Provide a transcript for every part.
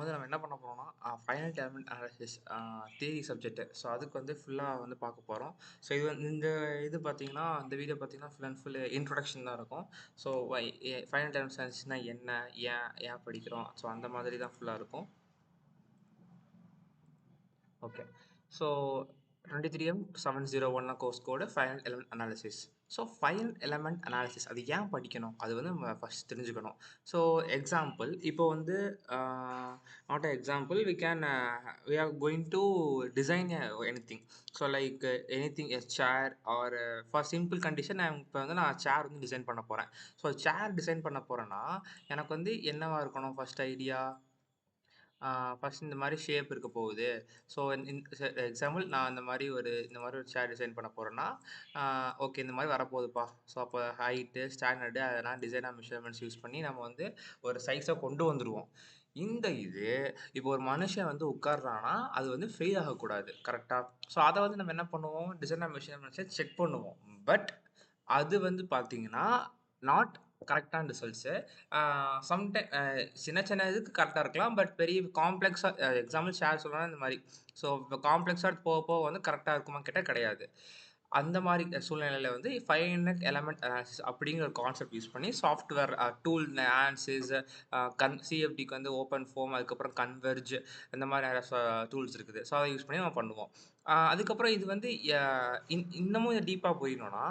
வந்து நம்ம என்ன பண்ண போறோம்னா, finite element analysis theory subject. So அதுக்கு வந்து ஃபுல்லா வந்து பார்க்க போறோம். ஸோ இந்த இது பார்த்தீங்கன்னா, இந்த வீடியோ பார்த்தீங்கன்னா, ஃபுல் அண்ட் ஃபுல் இன்ட்ரோடக்ஷன் தான் இருக்கும். ஸோ ஃபைனைட் எலிமெண்ட் அனாலிசிஸ்னா என்ன? ஏன் ஏன் படிக்கிறோம்? ஸோ அந்த மாதிரி தான் ஃபுல்லா இருக்கும். Okay. So 23M701 course code final element analysis. So final element analysis அது ஏன் படிக்கணும்? அது வந்து நம்ம ஃபர்ஸ்ட் தெரிஞ்சுக்கணும். ஸோ எக்ஸாம்பிள் இப்போ வந்து not a example we are going to design anything. So like anything a chair or for simple condition இப்போ வந்து நான் சேர் வந்து டிசைன் பண்ண போறேன். ஸோ சேர் டிசைன் பண்ண போறேன்னா, எனக்கு வந்து என்னவா இருக்கணும் ஃபர்ஸ்ட் ஐடியா? ஃபர்ஸ்ட் இந்த மாரி ஷேப் இருக்க போகுது. ஸோ எக்ஸாம்பிள் நான் இந்த மாரி ஒரு சேர் டிசைன் பண்ண போறேன்னா, ஓகே இந்த மாரி வரப்போகுதுப்பா. ஸோ அப்போ ஹைட்டு, ஸ்டாண்டர்டு அதெல்லாம் டிசைனர் மெஷர்மெண்ட்ஸ் யூஸ் பண்ணி நம்ம வந்து ஒரு சைஸா கொண்டு வந்துருவோம். இந்த இது இப்போ ஒரு மனுஷன் வந்து உட்கார்றான்னா, அது வந்து ஃபெயில் ஆகக்கூடாது. கரெக்ட்டா? ஸோ அத வந்து நம்ம என்ன பண்ணுவோம்? டிசைனர் மெஷர்மெண்ட்ஸ செக் பண்ணுவோம். பட் அது வந்து பார்த்தீங்கன்னா, நாட் கரெக்ட்டான ரிசல்ட்ஸு. சின்ன சின்ன இதுக்கு கரெக்ட்டா இருக்கலாம். பட் பெரிய காம்ப்ளெக்ஸா எக்ஸாம்பிள் ஷேர் சொல்லணும்னா இந்த மாரி. ஸோ இப்போ காம்ப்ளெக்ஸா போக போக வந்து கரெக்ட்டா இருக்குமான்னு கேட்டா கிடையாது. அந்த மாரி சூழ்நிலையில வந்து ஃபைனைட் எலிமெண்ட் அனாலிசிஸ் அப்படிங்கிற ஒரு கான்செப்ட் யூஸ் பண்ணி சாஃப்ட்வேர் டூல் ஆன்சிஸ் சிஎஃப்டிக்கு வந்து ஓப்பன் ஃபோம் அதுக்கப்புறம் கன்வெர்ஜ் இந்த மாதிரி நிறைய டூல்ஸ் இருக்குது. ஸோ அதை யூஸ் பண்ணி நம்ம பண்ணுவோம். அதுக்கப்புறம் இது வந்து இன்னமும் டீப்பாக போயிடணும்னா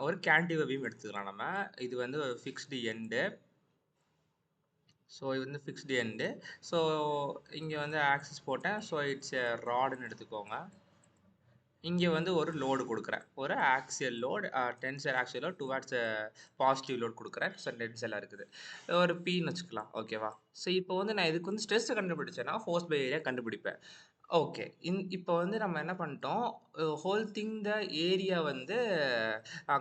ஒரு கேண்டிவ பீம் எடுத்துக்கலாம் நம்ம. இது வந்து ஃபிக்ஸ்டு எண்டு. ஸோ இது வந்து ஃபிக்ஸ்டு எண்டு. ஸோ இங்கே வந்து ஆக்சிஸ் போட்டேன். ஸோ இட்ஸ் ராடுன்னு எடுத்துக்கோங்க. இங்கே வந்து ஒரு லோடு கொடுக்குறேன். ஒரு axial load tensile axial load towards positive load கொடுக்குறேன். ஸோ டென்சைலாக இருக்குது. ஒரு பின்னு வச்சுக்கலாம். ஓகேவா? ஸோ இப்போ வந்து நான் இதுக்கு வந்து ஸ்ட்ரெஸ் கண்டுபிடிச்சேன்னா ஃபோர்ஸ் பை ஏரியா கண்டுபிடிப்பேன். ஓகே. இப்போ வந்து நம்ம என்ன பண்ணிட்டோம், ஹோல் திங் த ஏரியா வந்து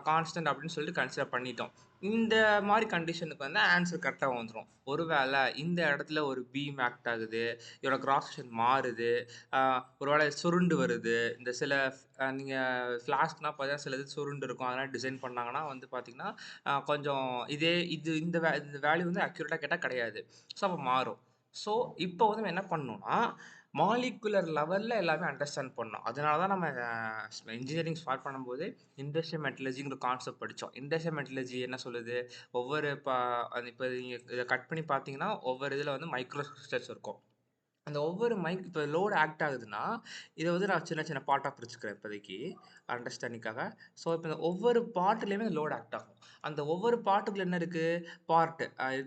கான்ஸ்டன்ட் அப்படின்னு சொல்லிட்டு கன்சிடர் பண்ணிட்டோம். இந்த மாதிரி கண்டிஷனுக்கு வந்து ஆன்சர் கரெக்டாக வந்துடும். ஒருவேளை இந்த இடத்துல ஒரு பீம் ஆக்ட் ஆகுது, இதோட கிராஸ் செக்ஷன் மாறுது, ஒருவேளை சுருண்டு வருது. இந்த சில நீங்கள் ஃப்ளாஸ்க்னா பார்த்தீங்கன்னா சில இது சுருண்டு இருக்கும். அதெல்லாம் டிசைன் பண்ணாங்கன்னா வந்து பார்த்தீங்கன்னா கொஞ்சம் இந்த வேல்யூ வந்து அக்யூரேட்டாக கேட்டால் கிடையாது. ஸோ அப்போ மாறும். ஸோ இப்போ வந்து நம்ம என்ன பண்ணணும்னா மாலிகுலர் லெவல்ல எல்லாமே அண்டர்ஸ்டாண்ட் பண்ணோம். அதனால தான் நம்ம இன்ஜினியரிங் ஸ்டார்ட் பண்ணும்போது இண்டஸ்ட்ரியல் மெட்டலர்ஜிங்கிற கான்செப்ட் படிச்சோம். இண்டஸ்ட்ரியல் மெட்டலர்ஜி என்ன சொல்லுது? ஒவ்வொரு இப்ப நீங்க இத கட் பண்ணி பார்த்தீங்கன்னா, ஒவ்வொரு இதுல வந்து மைக்ரோ ஸ்ட்ரெஸ் இருக்கும். அந்த ஒவ்வொரு இப்ப லோடு ஆக்ட் ஆகுதுன்னா, இத வந்து நான் சின்ன சின்ன பார்ட்டா பிரிச்சுக்கிறேன் இப்போதைக்கு அண்டர்ஸ்டாண்டிங்காக. ஸோ இப்ப இந்த ஒவ்வொரு பார்ட்லயுமே லோடு ஆக்ட் ஆகும். அந்த ஒவ்வொரு பார்ட்டுக்குள்ள என்ன இருக்கு? பார்ட்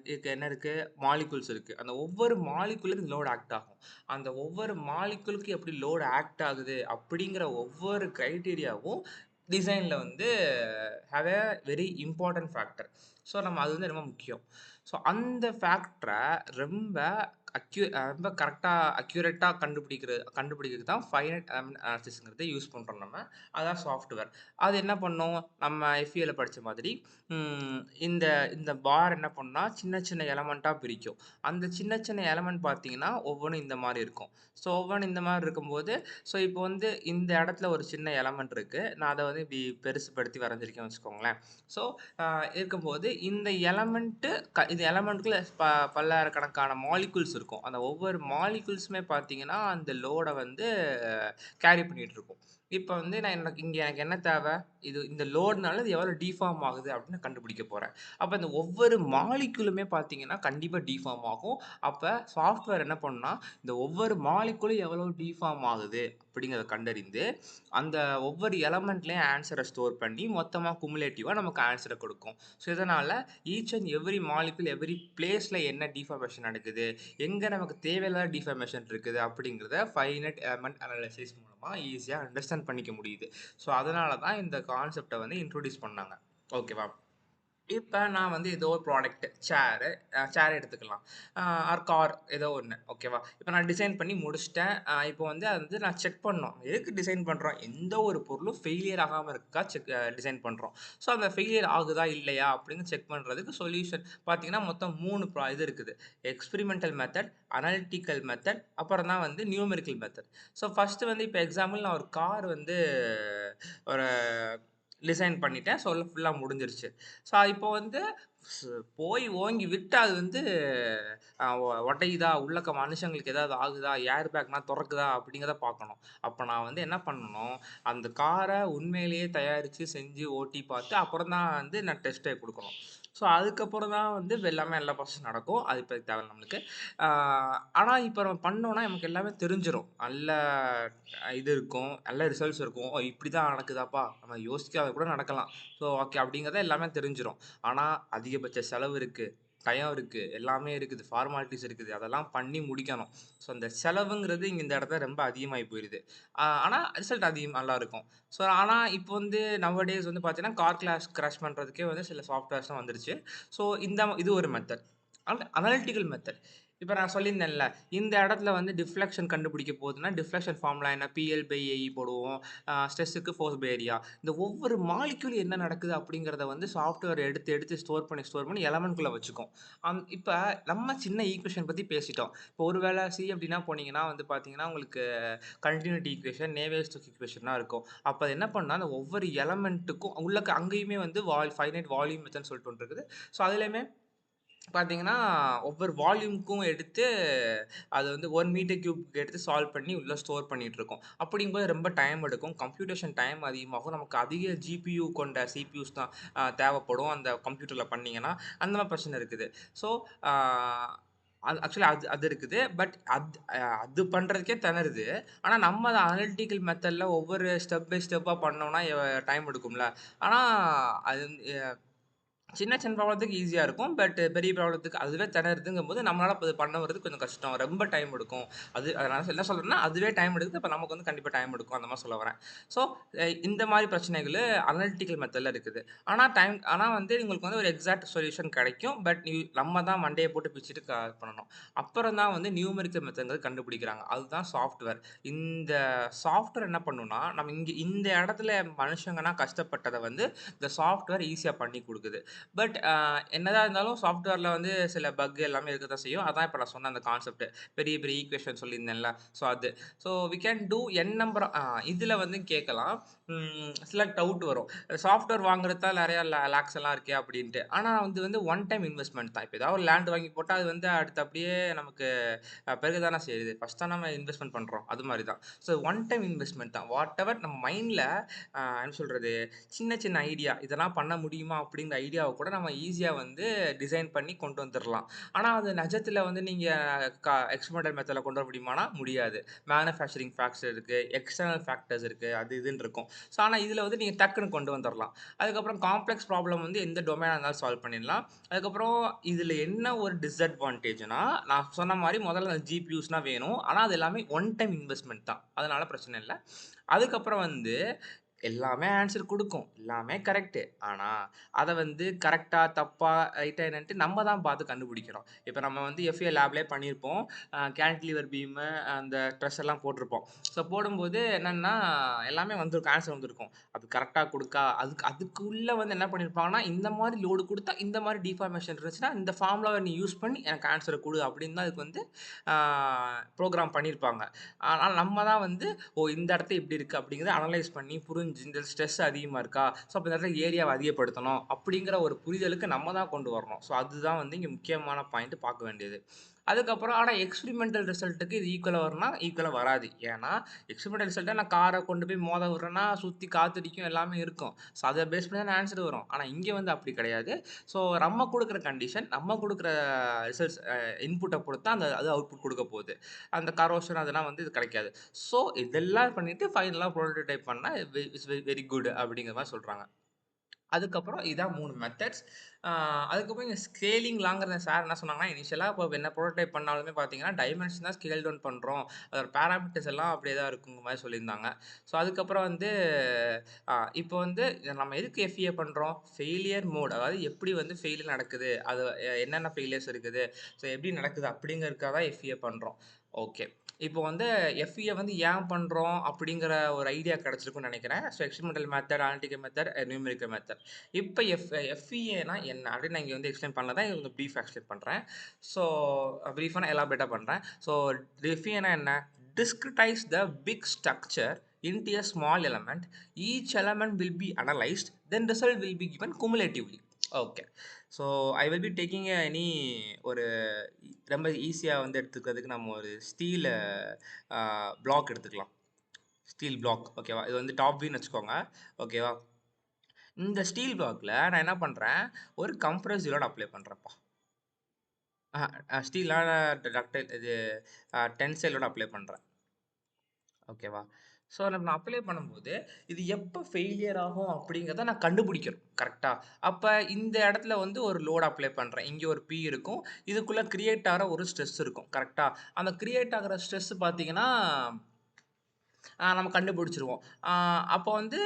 இதுக்கு என்ன இருக்கு? மாலிக்யூல்ஸ் இருக்கு. அந்த ஒவ்வொரு மாலிக்யூலுக்கும் இந்த லோடு ஆக்ட் ஆகும். அந்த ஒவ்வொரு மாலிக்யூலுக்கும் எப்படி லோடு ஆக்ட் ஆகுது அப்படிங்கிற ஒவ்வொரு கிரைட்டீரியாவும் டிசைன்ல வந்து have a very important factor. So நம்ம அது வந்து ரொம்ப முக்கியம். ஸோ அந்த ஃபேக்டர ரொம்ப ரொம்ப கரெக்ட்டா அக்யூரேட்டா கண்டுபிடிக்கிறது தான் ஃபைனைட் எலிமெண்ட் அனாலிசிஸ்ங்கிறத யூஸ் பண்றோம் நம்ம. அதான் சாஃப்ட்வேர். அது என்ன பண்ணும்? நம்ம எஃப்இஎல்ல படிச்ச மாதிரி இந்த இந்த பார் என்ன பண்ணும்னா, சின்ன சின்ன எலமெண்ட்டா பிரிக்கும். அந்த சின்ன சின்ன எலமெண்ட் பார்த்தீங்கன்னா, ஒவ்வொன்னும் இந்த மாரி இருக்கும். ஸோ ஒவ்வொன்னும் இந்த மாரி இருக்கும்போது, ஸோ இப்போ வந்து இந்த இடத்துல ஒரு சின்ன எலமெண்ட் இருக்கு. நான் அத வந்து இப்படி பெருசுபடுத்தி வரைஞ்சிருக்கேன்னு வச்சுக்கோங்களேன். ஸோ இருக்கும்போது இந்த இந்த எலமெண்ட்குள்ள பல்லாயிரக்கணக்கான மாலிக்யூல்ஸ் இருக்கும். அந்த ஒவ்வொரு மாலிக்யூல்ஸுமே பார்த்தீங்கன்னா, அந்த லோட வந்து கேரி பண்ணிட்டு இருக்கும். இப்ப வந்து எனக்கு என்ன தேவை? இந்த லோடுனால இது எவ்வளோ டிஃபார்ம் ஆகுது அப்படின்னு நான் கண்டுபிடிக்க போறேன். அப்ப இந்த ஒவ்வொரு மாலிக்யூலுமே பார்த்தீங்கன்னா, கண்டிப்பா டிஃபார்ம் ஆகும். அப்ப சாஃப்ட்வேர் என்ன பண்ணும்னா, இந்த ஒவ்வொரு மாலிக்யூலும் எவ்வளோ டிஃபார்ம் ஆகுது அப்படிங்கிறத கண்டறிந்து, அந்த ஒவ்வொரு எலமெண்ட்லயும் ஆன்ஸர ஸ்டோர் பண்ணி மொத்தமா குமுலேட்டிவா நமக்கு ஆன்ஸர கொடுக்கும். ஸோ இதனால each and every molecule, every பிளேஸ்ல என்ன டிஃபார்மேஷன் நடக்குது, எங்க நமக்கு தேவையில்லாத டிஃபார்மேஷன் இருக்குது அப்படிங்கிறத ஃபைனைட் எலிமெண்ட் அனாலிசிஸ் மூலமா ஈஸியா அண்டர்ஸ்டாண்ட் பண்ணிக்க முடியுது. ஸோ அதனால தான் இந்த கான்செப்ட்ட வந்து இன்ட்ரோடியூஸ் பண்ணாங்க. ஓகேவா? இப்ப நான் வந்து ஏதோ ஒரு ப்ராடக்ட் சேர் எடுத்துக்கலாம். ஆர் கார் ஏதோ ஒண்ணு. ஓகேவா? இப்ப நான் டிசைன் பண்ணி முடிச்சுட்டேன். இப்போ வந்து அது வந்து நான் செக் பண்ணணும். எதுக்கு டிசைன் பண்றோம்? எந்த ஒரு பொருளும் ஃபெயிலியர் ஆகாம இருக்கா டிசைன் பண்றோம். ஸோ அந்த ஃபெயிலியர் ஆகுதா? இல்லையா? அப்படின்னு செக் பண்றதுக்கு சொல்யூஷன் பார்த்தீங்கன்னா, மொத்தம் 3 இது இருக்குது. எக்ஸ்பெரிமென்டல் மெத்தட், அனலிட்டிக்கல் மெத்தட், அப்புறம் தான் வந்து நியூமெரிக்கல் மெத்தட். ஸோ ஃபர்ஸ்ட் வந்து இப்ப எக்ஸாம்பிள் நான் ஒரு கார் வந்து ஒரு டிசைன் பண்ணிட்டேன். ஸோ ஃபுல்லா முடிஞ்சிருச்சு. ஸோ இப்போ வந்து ஸ் போய் ஓங்கி விட்டா அது வந்து ஒடையுதா? உள்ளக்க மனுஷங்களுக்கு ஏதாவது ஆகுதா? ஏர் பேக்லாம் தொறக்குதா? அப்படிங்கிறத பார்க்கணும். அப்ப நான் வந்து என்ன பண்ணணும், அந்த கார உண்மையிலேயே தயாரிச்சு, செஞ்சு, ஓட்டி பார்த்து அப்புறம் தான் வந்து நான் டெஸ்ட்டே குடுக்கணும். ஸோ அதுக்கப்புறம் தான் வந்து எல்லா ப்ராசஸும் நடக்கும். அது இப்ப தேவையில்ல நம்மளுக்கு. ஆ ஆனா இப்ப நம்ம பண்ணோம்னா நமக்கு எல்லாமே தெரிஞ்சிரும். நல்ல இது இருக்கும். நல்ல ரிசல்ட்ஸ் இருக்கும். ஓ! இப்படிதான் நடக்குதாப்பா! நம்ம யோசிக்காத கூட நடக்கலாம். ஸோ ஓகே அப்படிங்கிறது எல்லாமே தெரிஞ்சிரும். ஆனா அதிகபட்ச செலவு இருக்கு. டயம் இருக்கு. எல்லாமே இருக்குது. ஃபார்மாலிட்டீஸ் இருக்குது. அதெல்லாம் பண்ணி முடிக்கணும். ஸோ அந்த செலவுங்கிறது இங்க இந்த இடத்துல ரொம்ப அதிகமாயி போயிருது. ஆனா ரிசல்ட் நல்லா இருக்கும். ஸோ ஆனா இப்போ வந்து நவ டேஸ் வந்து பார்த்தீங்கன்னா, கார் கிராஷ் பண்றதுக்கே வந்து சில சாஃப்ட்வேர்ஸ்லாம் வந்துருச்சு. ஸோ இது ஒரு மெத்தட். Analytical method. இப்ப நான் சொல்லியிருந்தேன்ல, இந்த இடத்துல வந்து டிஃப்ளெக்ஷன் கண்டுபிடிக்க போதுன்னா, டிஃப்ளெக்ஷன் ஃபார்முலா என்ன? PL/AE போடுவோம். ஸ்ட்ரெஸ்ஸுக்கு ஃபோர்ஸ் பை ஏரியா. இந்த ஒவ்வொரு மாலிக்யூல் என்ன நடக்குது அப்படிங்கிறத வந்து சாஃப்ட்வேர் எடுத்து எடுத்து ஸ்டோர் பண்ணி எலமென்ட்குள்ள வச்சுக்கும். இப்ப நம்ம சின்ன ஈக்குவேஷன் பத்தி பேசிட்டோம். இப்போ ஒரு வேள சி அப்படின்னா போனீங்கன்னா வந்து பார்த்தீங்கன்னா, உங்களுக்கு கன்டினியூட்டி ஈக்குவேஷன், நேவியர்-ஸ்டோக்ஸ் ஈக்குவேஷன்லாம் இருக்கும். அப்ப அது என்ன பண்ணும்னா, அந்த ஒவ்வொரு எலமென்ட்டுக்கும் உள்ளக்க அங்கேயுமே வந்து ஃபைனைட் வால்யூம் மெத்தட்ன்னு சொல்லிட்டு ஒண்ணு இருக்குது. ஸோ அதிலயுமே பார்த்தீங்கன்னா, ஒவ்வொரு வால்யூம்க்கும் எடுத்து அது வந்து 1 மீட்டர் கியூப்க்கு எடுத்து சால்வ் பண்ணி உள்ள ஸ்டோர் பண்ணிட்டுருக்கோம். அப்படிங்கும்போது ரொம்ப டைம் எடுக்கும். கம்ப்யூட்டேஷன் டைம் அதிகமாகும். நமக்கு அதிக ஜிபியு கொண்ட சிபியூஸ் தான் தேவைப்படும். அந்த கம்ப்யூட்டர்ல பண்ணீங்கன்னா, அந்த மாரி பிரச்சனை இருக்குது. ஸோ, ஆ அது ஆக்சுவலா அது இருக்குது. பட் அது பண்றதுக்கே திணறுது. ஆனா நம்ம அத அனலிட்டிக்கல் மெத்தட்ல ஒவ்வொரு ஸ்டெப் பை ஸ்டெப்பா பண்ணோம்னா டைம் எடுக்கும்ல. ஆனா அது சின்ன சின்ன ப்ராப்ளத்துக்கு ஈஸியா இருக்கும். பட் பெரிய ப்ராப்ளத்துக்கு அதுவே திணறுதுங்கும்போது, நம்மளால அது பண்ண வரது கொஞ்சம் கஷ்டம். ரொம்ப டைம் எடுக்கும். நான் என்ன சொல்றேன்னா, அதுவே டைம் எடுக்குது. அப்ப நமக்கு வந்து கண்டிப்பா டைம் எடுக்கும். அந்த மாரி சொல்ல வரேன். ஸோ, இந்த மாரி பிரச்சனைகளு அனலிட்டிக்கல் மெத்தட்ல இருக்குது. ஆனா வந்து உங்களுக்கு வந்து ஒரு எக்ஸாக்ட் சொல்யூஷன் கிடைக்கும். பட் நம்ம தான் மண்டைய போட்டு பிச்சுட்டு பண்ணணும். அப்புறம் தான் வந்து நியூமெரிக்கல் மெத்தட்ங்கிறது கண்டுபிடிக்கிறாங்க. அதுதான் சாஃப்ட்வேர். இந்த சாஃப்ட்வேர் என்ன பண்ணும்னா, நம்ம இந்த இடத்துல மனுஷங்கன்னா கஷ்டப்பட்டத வந்து இந்த சாஃப்ட்வேர் ஈஸியா பண்ணி குடுக்குது. பட் என்னதான் இருந்தாலும் சாஃப்ட்வேர்ல வந்து சில பக் எல்லாமே இருக்கத்தான் செய்யும். அதான் இப்ப நான் சொன்ன அந்த கான்செப்ட். பெரிய பெரிய ஈக்குவேஷன் சொல்லியிருந்தேன்ல. ஸோ அது. So we can do n number இதுல வந்து கேட்கலாம். சில டவுட் வரும். சாஃப்ட்வேர் வாங்குறது தான் நெறைய லேக்ஸ் எல்லாம் இருக்கே அப்டின்ட்டு. ஆனா வந்து ஒன் டைம் இன்வெஸ்ட்மென்ட் தான். இப்ப ஏதாவது ஒரு லேண்ட் வாங்கி போட்டா அது வந்து அடுத்து அப்படியே நமக்கு பெருக தானே செய்யுது. ஃபர்ஸ்ட் தான் நம்ம இன்வெஸ்ட்மென்ட் பண்றோம். அது மாரி தான். ஸோ ஒன் டைம் இன்வெஸ்ட்மென்ட் தான். வாட்டெவர் நம்ம மைண்ட்ல என்ன சொல்றது? சின்ன சின்ன ஐடியா இதெல்லாம் பண்ண முடியுமா? அப்படிங்கிற ஐடியாவ கூட நம்ம ஈஸியா வந்து டிசைன் பண்ணி கொண்டு வந்துரலாம். ஆனா அது நிஜத்துல வந்து நீங்க எக்ஸ்பெரிமெண்டல் மெத்தட்ல கொண்டு வர முடியுமானா? முடியாது. மேனுஃபேக்சரிங் ஃபேக்டர்ஸ் இருக்கு. எக்ஸ்டர்னல் ஃபேக்டர்ஸ் இருக்கு. அது இதுன்னு இருக்கும். ஸோ ஆனா இதுல வந்து நீங்க டக்குன்னு கொண்டு வந்துரலாம். அதுக்கப்புறம் காம்ப்ளெக்ஸ் ப்ராப்ளம் வந்து எந்த டொமைனா இருந்தாலும் சால்வ் பண்ணிடலாம். அதுக்கப்புறம் இதுல என்ன ஒரு டிஸ்அட்வான்டேஜ்னா, நான் சொன்ன மாரி முதல்ல அந்த ஜிபியூஸ்லாம் வேணும். ஆனா அது எல்லாமே ஒன் டைம் இன்வெஸ்ட்மென்ட் தான். அதனால பிரச்சனை இல்ல. அதுக்கப்புறம் வந்து எல்லாமே ஆன்ஸர் குடுக்கும். எல்லாமே கரெக்ட்டு. ஆனா, அத வந்து கரெக்ட்டா, தப்பா, ரைட்டா என்னன்ட்டு நம்ம தான் பார்த்து கண்டுபிடிக்கிறோம். இப்ப நம்ம வந்து எஃப்ஏ லேப்லயே பண்ணியிருப்போம். கேன்டிலீவர் பீமு, அந்த ட்ரஸ் எல்லாம் போட்டிருப்போம். ஸோ போடும்போது என்னன்னா, எல்லாமே வந்திருக்கும். ஆன்ஸர் வந்திருக்கும். அது கரெக்ட்டா குடுக்கா அதுக்குள்ள வந்து என்ன பண்ணியிருப்பாங்கன்னா, இந்த மாரி லோடு குடுத்தா, இந்த மாரி டிஃபார்மேஷன் இருந்துச்சுன்னா, இந்த ஃபார்முலாவ நீ யூஸ் பண்ணி எனக்கு ஆன்ஸர குடு அப்படின்னு தான் இதுக்கு வந்து ஆ புரோகிராம் பண்ணியிருப்பாங்க. ஆனா நம்ம தான் வந்து இந்த இடத்துல இப்படி இருக்கு அப்படிங்கிறத அனலைஸ் பண்ணி புரிஞ்சு இந்த ஸ்ட்ரெஸ் அதிகமா இருக்கா? ஸோ அப்ப இந்த இடத்துல ஏரியாவ அதிகப்படுத்தணும். அப்படிங்கிற ஒரு புரிதலுக்கு நம்ம தான் கொண்டு வரணும். ஸோ அதுதான் வந்து இங்க முக்கியமான பாயிண்ட் பார்க்க வேண்டியது. அதுக்கப்புறம் ஆனா எக்ஸ்பெரிமெண்டல் ரிசல்ட்க்கு இது ஈக்குவலா வரும்னா, ஈக்குவலா வராது. ஏன்னா, எக்ஸ்பெரிமெண்டல் ரிசல்ட்ட நான் கார கொண்டு போய் மோத விடுறேன்னா, சுத்தி காத்தடிக்கும் எல்லாமே இருக்கும். ஸோ அத பேஸ் பண்ணி தான் ஆன்ஸர் வரும். ஆனா இங்க வந்து அப்படி கிடையாது. ஸோ நம்ம குடுக்குற கண்டிஷன், நம்ம குடுக்குற ரிசல்ட்ஸ் இன்புட்ட பொறுத்து தான் அது அவுட்புட் குடுக்க போகுது. அந்த கரோஷன் அதெல்லாம் வந்து இது கிடைக்காது. ஸோ இதெல்லாம் பண்ணிட்டு ஃபைனலா புரோடோடைப் பண்ணா இட்ஸ் வெரி குட் அப்படிங்கிற மாரி சொல்றாங்க. அதுக்கப்புறம் இதான் 3 மெத்தட்ஸ். அதுக்கப்புறம் இங்க ஸ்கேலிங் லாங்கிறத சார் என்ன சொன்னாங்கன்னா, இனிஷியலா இப்போ என்ன புரோடோடைப் பண்ணாலுமே பார்த்தீங்கன்னா, டைமென்ஷன் தான் ஸ்கேல் டவுன் பண்றோம். அதோட பாராமீட்டர்ஸ் எல்லாம் அப்படியே தான் இருக்குங்கிற மாரி சொல்லியிருந்தாங்க. ஸோ அதுக்கப்புறம் வந்து இப்போ வந்து நம்ம எதுக்கு எஃப்இஏ பண்றோம்? ஃபெயிலியர் மோட் அதாவது எப்படி வந்து ஃபெயிலியர் நடக்குது? அது என்னென்ன ஃபெயிலியர்ஸ் இருக்குது? ஸோ எப்படி நடக்குது? அப்படிங்கிறதுக்காக தான் எஃப்இஏ பண்றோம். ஓகே. இப்போ வந்து எஃப்இஏ வந்து ஏன் பண்றோம்? அப்படிங்கிற ஒரு ஐடியா கிடைச்சிருக்கும்னு நெனைக்கிறேன். So experimental method, analytical method, numerical method. இப்ப எஃப்இஏன்னா என்ன? அப்படின்னு நான் இங்க வந்து எக்ஸ்பிளைன் பண்ணல தான் இங்க பிரீஃபா எக்ஸ்பிளைன் பண்றேன். ஸோ பிரீஃபா நான் எலாபரேட்டா பண்றேன். ஸோ எஃப்இஏன்னா என்ன? Discretize the big structure into a small element. Each element will be analyzed, then result will be given cumulatively. Okay, so I will be taking any ஒரு ரொம்ப ஈஸியாக வந்து எடுத்துக்கிறதுக்கு நம்ம ஒரு ஸ்டீல் பிளாக் எடுத்துக்கலாம். ஸ்டீல் பிளாக் ஓகேவா, இது வந்து டாப் வியூன்னு வச்சுக்கோங்க. ஓகேவா, இந்த ஸ்டீல் பிளாக்ல நான் என்ன பண்ணுறேன், ஒரு கம்ப்ரஸ் லோட் அப்ளை பண்ணுறேன்ப்பா. ஸ்டீலான டக்டைல் இது டென்சைல் லோட் அப்ளை பண்ணுறேன். ஓகேவா, ஸோ நான் அப்ளை பண்ணும்போது இது எப்போ ஃபெயிலியர் ஆகும் அப்படிங்கிறத நான் கண்டுபிடிக்கணும் கரெக்டாக. அப்போ இந்த இடத்துல வந்து ஒரு லோட் அப்ளை பண்ணுறேன், இங்கே ஒரு பி இருக்கும், இதுக்குள்ளே கிரியேட் ஆகிற ஒரு ஸ்ட்ரெஸ் இருக்கும் கரெக்டாக. அந்த கிரியேட் ஆகிற ஸ்ட்ரெஸ் பார்த்தீங்கன்னா நம்ம கண்டுபிடிச்சிருவோம். அப்போ வந்து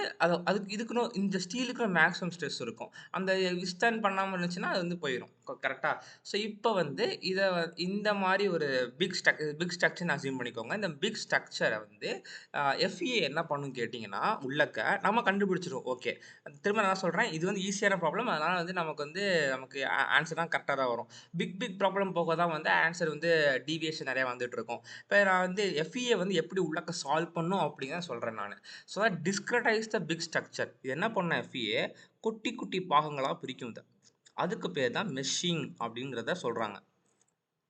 அதுக்கு இதுக்குன்னு இந்த ஸ்டீலுக்கு மேக்ஸிமம் ஸ்ட்ரெஸ் இருக்கும். அந்த விஸ்டாண்ட் பண்ணாமல் இருந்துச்சுன்னா அது வந்து போயிடும் கரெக்டா. ஸோ இப்போ வந்து இந்த மாதிரி ஒரு பிக் ஸ்ட்ரக்சர் அசியூம் பண்ணிக்கோங்க. இந்த பிக் ஸ்ட்ரக்சரை வந்து எஃப்இஏ என்ன பண்ணுன்னு கேட்டிங்கன்னா உள்ளக்க நம்ம கண்டுபிடிச்சிருவோம். ஓகே, திரும்ப நான் சொல்கிறேன், இது வந்து ஈஸியான ப்ராப்ளம், அதனால் வந்து நமக்கு ஆன்சர் தான் கரெக்டாக தான் வரும். பிக் ப்ராப்ளம் போக தான் வந்து ஆன்சர் வந்து டீவியேஷன் நிறையா வந்துட்டு இருக்கும். இப்போ நான் வந்து எஃப்இஏ வந்து எப்படி உள்ளக்க சால்வ் பண்ணும் அப்படின்னு தான் சொல்கிறேன் நான். So discretise the big structure. இது என்ன பண்ண எஃப்இஏ குட்டி குட்டி பாகங்களாக பிரிக்கும். அதுக்கு பேர் தான் மெஷிங் அப்படிங்கிறத சொல்கிறாங்க.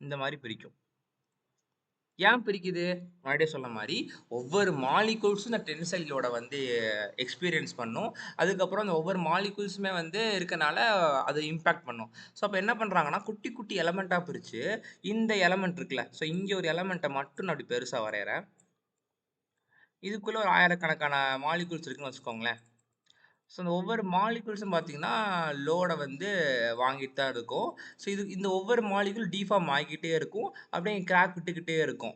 இந்த மாதிரி பிரிக்கும். ஏன் பிரிக்குது? முன்னாடியே சொன்ன மாதிரி ஒவ்வொரு மாலிகூல்ஸும் இந்த டென்சைலோட வந்து எக்ஸ்பீரியன்ஸ் பண்ணும். அதுக்கப்புறம் அந்த ஒவ்வொரு மாலிகூல்ஸுமே வந்து இருக்கனால அது இம்பேக்ட் பண்ணும். ஸோ அப்போ என்ன பண்ணுறாங்கன்னா குட்டி குட்டி எலமெண்ட்டாக பிரித்து இந்த எலமெண்ட் இருக்குல்ல, ஸோ இங்கே ஒரு எலமெண்ட்டை மட்டும் நான் அப்படி பெருசாக வரைகிறேன். இதுக்குள்ளே ஒரு ஆயிரக்கணக்கான மாலிகூல்ஸ் இருக்குன்னு வச்சுக்கோங்களேன். ஸோ அந்த ஒவ்வொரு மாலிகூல்ஸும் பார்த்தீங்கன்னா லோடை வந்து வாங்கிட்டு தான் இருக்கும். ஸோ இந்த ஒவ்வொரு மாலிகூல் டிஃபார்ம் ஆகிக்கிட்டே இருக்கும், அப்படியே கிராக் விட்டுக்கிட்டே இருக்கும்.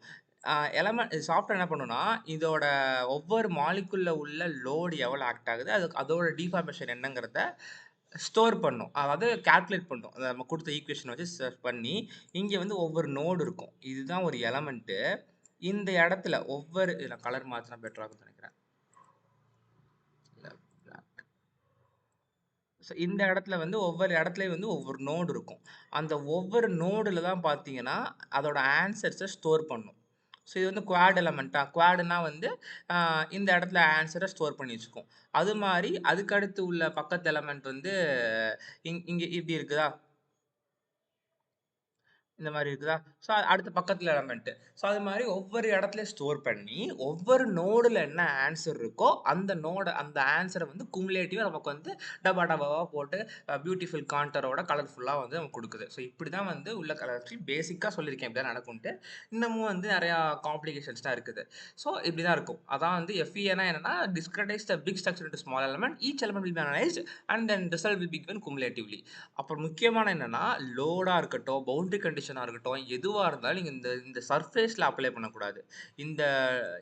சாஃப்ட்வேர் என்ன பண்ணுன்னா இதோட ஒவ்வொரு மாலிகுல்ல உள்ள லோடு எவ்வளோ ஆக்ட் ஆகுது, அதோட டிஃபார்மேஷன் என்னங்கிறத ஸ்டோர் பண்ணும், அதாவது கால்குலேட் பண்ணும். நம்ம கொடுத்த ஈக்குவேஷன் வச்சு பண்ணி இங்கே வந்து ஒவ்வொரு நோடு இருக்கும். இதுதான் ஒரு எலமெண்ட்டு. இந்த இடத்துல ஒவ்வொரு கலர் மாற்றினா பெட்டராக இருக்கும்னு நினைக்கிறேன். ஸோ இந்த இடத்துல வந்து ஒவ்வொரு இடத்துலையும் வந்து ஒவ்வொரு நோடு இருக்கும். அந்த ஒவ்வொரு நோடில் தான் பார்த்தீங்கன்னா அதோட ஆன்சர்ஸை ஸ்டோர் பண்ணும். ஸோ இது வந்து குவாட் எலமெண்ட்டா, குவாடுனா வந்து இந்த இடத்துல ஆன்சரை ஸ்டோர் பண்ணி வச்சுக்கும். அது மாதிரி அதுக்கடுத்து உள்ள பக்கத்து எலமெண்ட் வந்து இங்கே இப்படி இருக்குதா, இந்த மாதிரி இருக்குதா. ஸோ அடுத்த பக்கத்தில் எலமெண்ட்டு. ஸோ அது மாதிரி ஒவ்வொரு இடத்துலையும் ஸ்டோர் பண்ணி ஒவ்வொரு நோடில் என்ன ஆன்சர் இருக்கோ அந்த ஆன்சரை வந்து குமுலேட்டிவாக நமக்கு வந்து டபா டபாவாக போட்டு பியூட்டிஃபுல் கான்டரோட கலர்ஃபுல்லாக வந்து நமக்கு கொடுக்குது. ஸோ இப்படி தான் வந்து உள்ள கலர் பேசிக்காக சொல்லியிருக்கேன், இப்படி தான் நடக்கும்ட்டு. இன்னமும் வந்து நிறையா காம்ப்ளிகேஷன்ஸ் தான் இருக்குது. ஸோ இப்படி தான் இருக்கும். அதான் வந்து எஃப்இஏனா என்னன்னா discretise the big structure into small element, each element will be analysed and then result will be given cumulatively. அப்புறம் முக்கியமான என்னன்னா லோடாக இருக்கட்டும், பவுண்டரி கண்டிஷனாக இருக்கட்டும், எதுவாக இருந்தாலும் நீங்கள் இந்த சர்ஃபேஸில் அப்ளை பண்ணக்கூடாது. இந்த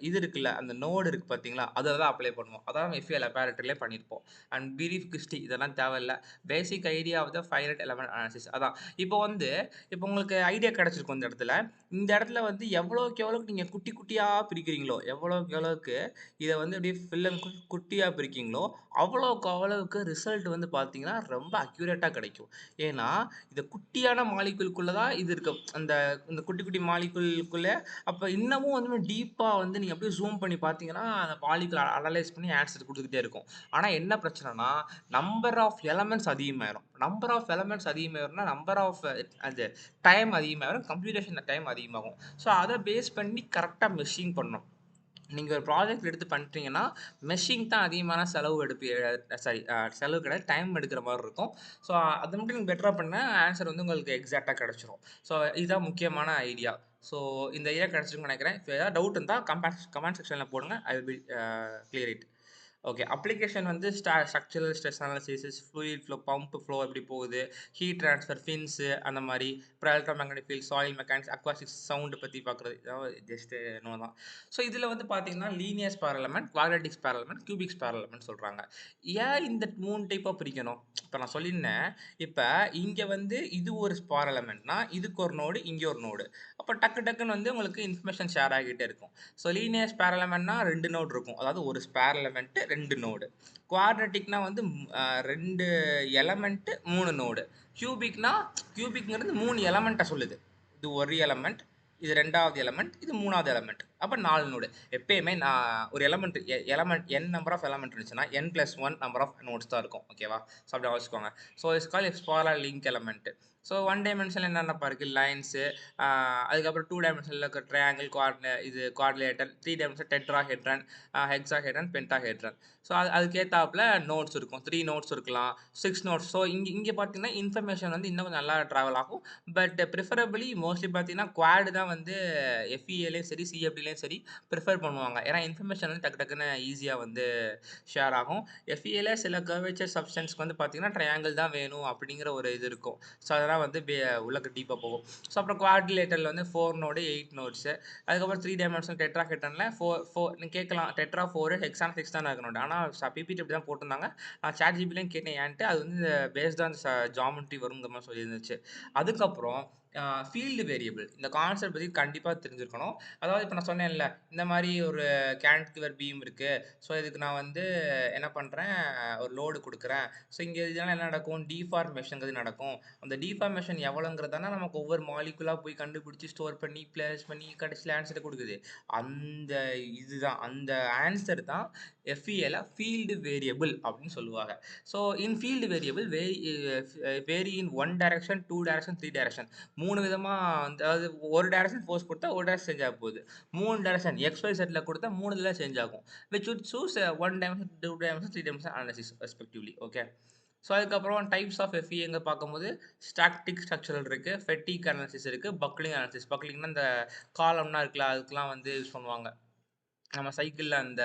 இது இருக்குல்ல, அந்த நோடு இருக்குது பார்த்தீங்களா, அதை தான் அப்ளை பண்ணுவோம். அதான் எஃப்இஏ லெபார்ட்டரியிலே பண்ணியிருப்போம். அண்ட் பிரீஃப் கிறிஸ்டி இதெல்லாம் தேவையில்லை. Basic idea of the finite element analysis அதான். இப்போ உங்களுக்கு ஐடியா கிடச்சிருக்கும் இந்த இடத்துல வந்து எவ்வளோக்கு எவ்வளோக்கு நீங்கள் குட்டி குட்டியாக பிரிக்கிறீங்களோ, எவ்வளோக்கு எவ்வளோக்கு இதை வந்து அப்படியே ஃபில் அண்ட் குட்டியாக பிரிக்கிறீங்களோ, அவ்வளோக்கு அவ்வளோக்கு ரிசல்ட் வந்து பார்த்தீங்கன்னா ரொம்ப அக்யூரேட்டாக கிடைக்கும். ஏன்னா இந்த குட்டியான மாலிகுல்குள்ளே தான் இது இருக்கு, இந்த குட்டி குட்டி மாலிகுல்குள்ளே. அப்போ இன்னமும் வந்து டீப்பாக வந்து நீங்கள் அப்படியே ஜூம் பண்ணி பார்த்தீங்கன்னா அந்த மாலிகுல் அனலைஸ் பண்ணி ஆன்சர் கொடுத்துக்கிட்டே இருக்கும். ஆனால் என்ன பிரச்சனைனா நம்பர் ஆஃப் எலமெண்ட்ஸ் அதிகமாயிரும். நம்பர் ஆஃப் எலமெண்ட்ஸ் அதிகமாயிரும்னா நம்பர் ஆஃப் அது டைம் அதிகமாகிடும், கம்ப்யூட்டேஷன் டைம் அதிகமாகும். ஸோ அதை பேஸ் பண்ணி கரெக்டாக மெஷின் பண்ணணும். நீங்கள் ஒரு ப்ராஜெக்ட் எடுத்து பண்ணிட்டீங்கன்னா மெஷின் தான் அதிகமான செலவு கிடையாது, டைம் எடுக்கிற மாதிரி இருக்கும். ஸோ அதை மட்டும் நீங்கள் பெட்டராக பண்ணால் ஆன்சர் வந்து உங்களுக்கு எக்ஸாக்டாக கிடச்சிரும். ஸோ இதுதான் முக்கியமான ஐடியா. ஸோ இந்த ஐடியா கிடச்சிருக்குன்னு நினைக்கிறேன். இப்போ ஏதாவது டவுட் இருந்தால் கமெண்ட் செக்ஷனில் போடுங்க, I will clear it. Okay, application வந்து structural stress analysis, fluid flow, pump flow எப்படி போகுது, ஹீட் ட்ரான்ஸ்ஃபர், ஃபின்ஸு அந்த மாதிரி, அப்புறம் electromagnetic field, soil mechanics, acoustics, sound பற்றி பார்க்குறது, இதாவது ஜஸ்ட்டு இன்னும் தான். ஸோ இதில் வந்து பார்த்தீங்கன்னா linear spare element, quadratic spare element, cubic spare element சொல்கிறாங்க. ஏன் இந்த 3 டைப்பாக பிரிக்கணும்? இப்போ நான் சொல்லியிருந்தேன், இப்போ இங்கே வந்து இது ஒரு ஸ்பார் எலமெண்ட்னா இதுக்கு ஒரு நோடு, இங்கே ஒரு நோடு. அப்போ டக்குன்னு வந்து உங்களுக்கு இன்ஃபர்மேஷன் ஷேர் ஆகிட்டே இருக்கும். ஸோ லீனியர் ஸ்பேர் எலமெண்ட்னா 2 நோடு இருக்கும், அதாவது ஒரு ஸ்பேர் எலமெண்ட்டு 2 நோடு. குவாட்ரட்டிக்னா வந்து 2 எலமெண்ட்டு 3 நோடு. கியூபிக்ங்கிறது 3 எலமெண்ட்டை சொல்லுது. இது ஒரு எலமெண்ட், இது 2வது எலமெண்ட், இது 3வது எலமெண்ட். அப்ப 4 நோடு. எப்பயுமே நான் ஒரு element n number of element இருந்துச்சுன்னா, n+1 நம்பர் ஆஃப் நோட்ஸ் தான் இருக்கும். ஓகேவா? ஸோ அப்படி வச்சுக்கோங்க. So it's called spar link element. So 1 டைமென்ஷன்ல என்னென்னப்பா இருக்கு? லைன்ஸு, அதுக்கப்புறம் 2 டைமென்ஷன்ல இருக்க triangle, quadrilateral, 3 dimension tetrahedron, hexahedron, pentahedron. So அதுக்கேத்தாப்புல நோட்ஸ் இருக்கும். 3 நோட்ஸ் இருக்கலாம், 6 நோட்ஸ். ஸோ இங்க பார்த்தீங்கன்னா, இன்ஃபர்மேஷன் வந்து இன்னும் கொஞ்சம் நல்லா ட்ராவல் ஆகும். பட் ப்ரிஃபரபிளி மோஸ்ட்லி பார்த்தீங்கன்னா, குவாட் தான் வந்து எஃப்இஏலயும் சரி, சிஎஃப்டிலயும் சரி ப்ரிஃபர் பண்ணுவாங்க. ஏன்னா இன்ஃபர்மேஷன் வந்து டக்கு டக்குன்னு ஈஸியா வந்து ஷேர் ஆகும். எஃப்இஏல சில கர்வேச்சர் சப்ஸ்டன்ஸ்க்கு வந்து பார்த்தீங்கன்னா, ட்ரையாங்கிள் தான் வேணும் அப்படிங்கிற ஒரு இது இருக்கும். ஸோ அதெல்லாம் வந்து உள்ளக்க டீப்பா போகும். ஸோ அப்புறம் குவாட்ரிலேட்டரல் வந்து 4 நோடு, 8 நோட்ஸு. அதுக்கப்புறம் 3 டைமென்ஷனல் டெட்ராஹெட்ரன்ல 4 நீங்க கேட்கலாம் டெட்ரா 4 ஹெக்ஸான் 6 தானே இருக்கணும். ஆனா பிபிடி அப்படி தான் போட்டிருந்தாங்க. நான் ChatGPTலயும் கேட்டேன் ஏன்ட்டு. அது வந்து பேஸ்ட் ஆன் ஜியாமெட்ரி வருங்கிற மாரி சொல்லியிருந்துச்சு. அதுக்கப்புறம் ஃபீல்டு வேரியபிள். இந்த கான்செப்ட் பத்தி கண்டிப்பா தெரிஞ்சிருக்கணும். அதாவது இப்ப நான் சொன்னேன்ல, இந்த மாரி ஒரு கேன்டிலிவர் பீம் இருக்கு. ஸோ இதுக்கு நான் வந்து என்ன பண்றேன், ஒரு லோடு குடுக்குறேன். ஸோ இங்க இதனால என்ன நடக்கும்? டிஃபார்மேஷன்ங்கிறது நடக்கும். அந்த டிஃபார்மேஷன் எவ்வளோங்கிறது தானே நமக்கு ஒவ்வொரு மாலிக்யூலா போய் கண்டுபிடிச்சு ஸ்டோர் பண்ணி, பிளேஸ் பண்ணி கடைசில ஆன்ஸர குடுக்குது. அந்த இதுதான் அந்த ஆன்ஸர் தான் எஃப்இஏல ஃபீல்டு வேரியபிள் அப்படின்னு சொல்லுவாங்க. So in field variable vary in 1 direction, 2 direction, 3 direction. 3 விதமா வந்து அதாவது ஒரு டைரக்ஷன் ஃபோர்ஸ் குடுத்தா ஒரு டைரக்ஷன் சேஞ்ச் ஆக போகுது. 3 டைரக்ஷன் எக்ஸ், ஒய், இசட்ல குடுத்தா 3 இதுல சேஞ்ச் ஆகும். Which would choose 1 dimension, 2 dimension, 3 dimension analysis respectively. Okay. So அதுக்கப்புறம் டைப்ஸ் ஆஃப் எஃப்இஏங்க பார்க்கும்போது ஸ்டாட்டிக் ஸ்ட்ரக்சரல் இருக்கு, ஃபெட்டிக் அனாலிசிஸ் இருக்கு, பக்லிங் அனாலிசிஸ். பக்லிங்னா இந்த காலம்லாம் இருக்குல்ல, அதுக்கெல்லாம் வந்து யூஸ் பண்ணுவாங்க. நம்ம சைக்கிள்ல அந்த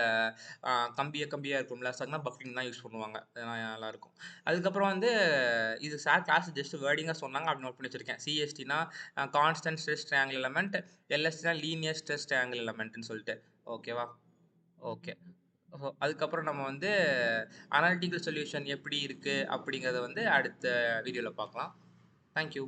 கம்பியா கம்பியா இருக்கும்ல, ஸோ அதுதான் பக்லிங் தான் யூஸ் பண்ணுவாங்க. அதெல்லாம் நல்லாயிருக்கும். அதுக்கப்புறம் வந்து இது சார் கிளாஸ் ஜஸ்ட் வேர்டிங்கா சொன்னாங்க. அப்படி நோட் பண்ணி வச்சிருக்கேன். சிஎஸ்டினா கான்ஸ்டன்ட் ஸ்ட்ரெஸ் ட்ரையாங்கிள் எலமெண்ட், எல்எஸ்டினா லீனியர் ஸ்ட்ரெஸ் ட்ரையாங்கிள் எலமெண்ட்ன்னு சொல்லிட்டு. ஓகேவா? ஓகே. அதுக்கப்புறம் நம்ம வந்து அனாலிட்டிக்கல் சொல்யூஷன் எப்படி இருக்கு அப்படிங்கிறத வந்து அடுத்த வீடியோல பார்க்கலாம். Thank you.